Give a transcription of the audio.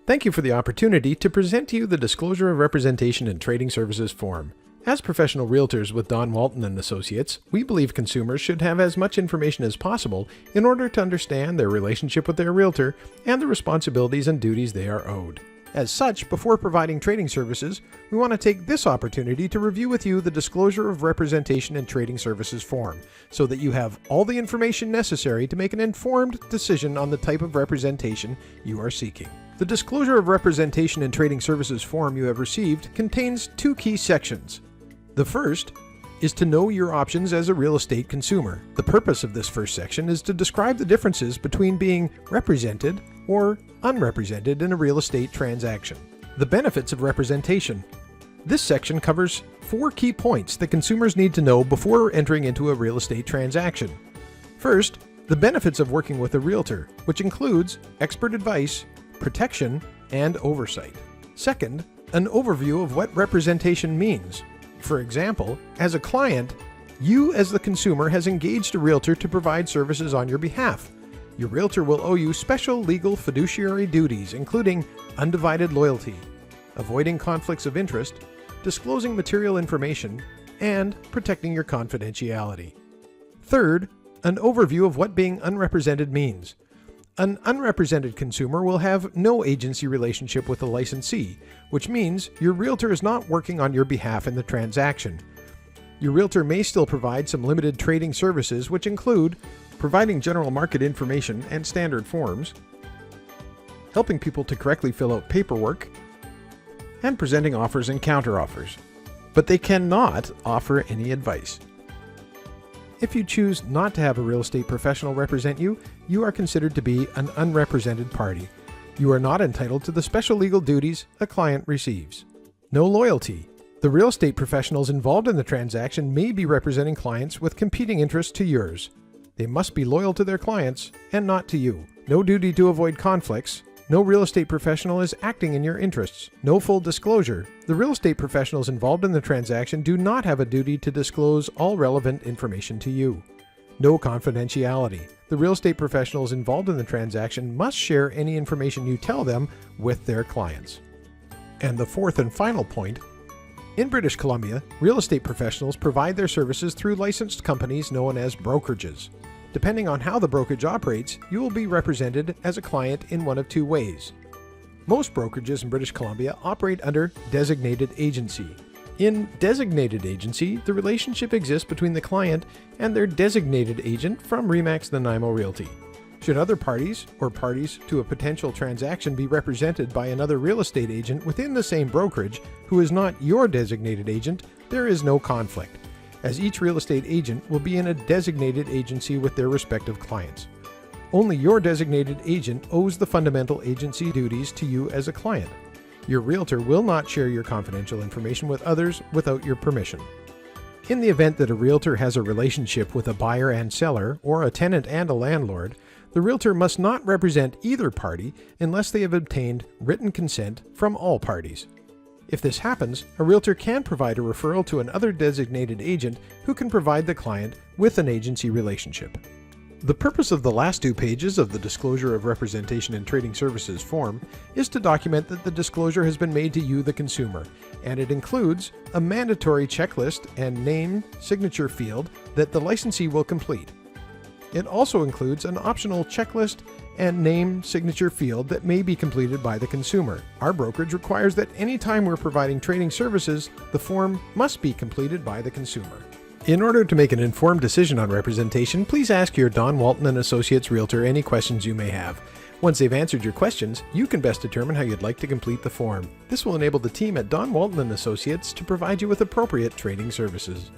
Thank you for the opportunity to present to you the Disclosure of Representation in Trading Services form. As professional realtors with Don Walton and Associates, we believe consumers should have as much information as possible in order to understand their relationship with their realtor and the responsibilities and duties they are owed. As such, before providing trading services, we want to take this opportunity to review with you the Disclosure of Representation in Trading Services form, so that you have all the information necessary to make an informed decision on the type of representation you are seeking. The Disclosure of Representation in Trading Services form you have received contains two key sections. The first is to know your options as a real estate consumer. The purpose of this first section is to describe the differences between being represented or unrepresented in a real estate transaction. The benefits of representation. This section covers 4 key points that consumers need to know before entering into a real estate transaction. First, the benefits of working with a realtor, which includes expert advice, protection, and oversight. Second, an overview of what representation means. For example, as a client, you as the consumer has engaged a realtor to provide services on your behalf. Your realtor will owe you special legal fiduciary duties, including undivided loyalty, avoiding conflicts of interest, disclosing material information, and protecting your confidentiality. Third, an overview of what being unrepresented means. An unrepresented consumer will have no agency relationship with the licensee, which means your realtor is not working on your behalf in the transaction. Your realtor may still provide some limited trading services, which include providing general market information and standard forms, helping people to correctly fill out paperwork, and presenting offers and counteroffers. But they cannot offer any advice. If you choose not to have a real estate professional represent you, you are considered to be an unrepresented party. You are not entitled to the special legal duties a client receives. No loyalty. The real estate professionals involved in the transaction may be representing clients with competing interests to yours. They must be loyal to their clients and not to you. No duty to avoid conflicts. No real estate professional is acting in your interests. No full disclosure. The real estate professionals involved in the transaction do not have a duty to disclose all relevant information to you. No confidentiality. The real estate professionals involved in the transaction must share any information you tell them with their clients. And the fourth and final point, in British Columbia, real estate professionals provide their services through licensed companies known as brokerages. Depending on how the brokerage operates, you will be represented as a client in one of 2 ways. Most brokerages in British Columbia operate under designated agency. In designated agency, the relationship exists between the client and their designated agent from RE/MAX Nanaimo Realty. Should other parties or parties to a potential transaction be represented by another real estate agent within the same brokerage who is not your designated agent, there is no conflict, as each real estate agent will be in a designated agency with their respective clients. Only your designated agent owes the fundamental agency duties to you as a client. Your realtor will not share your confidential information with others without your permission. In the event that a realtor has a relationship with a buyer and seller, or a tenant and a landlord, the realtor must not represent either party unless they have obtained written consent from all parties. If this happens, a realtor can provide a referral to another designated agent who can provide the client with an agency relationship. The purpose of the last 2 pages of the Disclosure of Representation in Trading Services form is to document that the disclosure has been made to you, the consumer, and it includes a mandatory checklist and name signature field that the licensee will complete. It also includes an optional checklist and name signature field that may be completed by the consumer. Our brokerage requires that any time we're providing trading services, the form must be completed by the consumer. In order to make an informed decision on representation, please ask your Don Walton and Associates realtor any questions you may have. Once they've answered your questions, you can best determine how you'd like to complete the form. This will enable the team at Don Walton and Associates to provide you with appropriate trading services.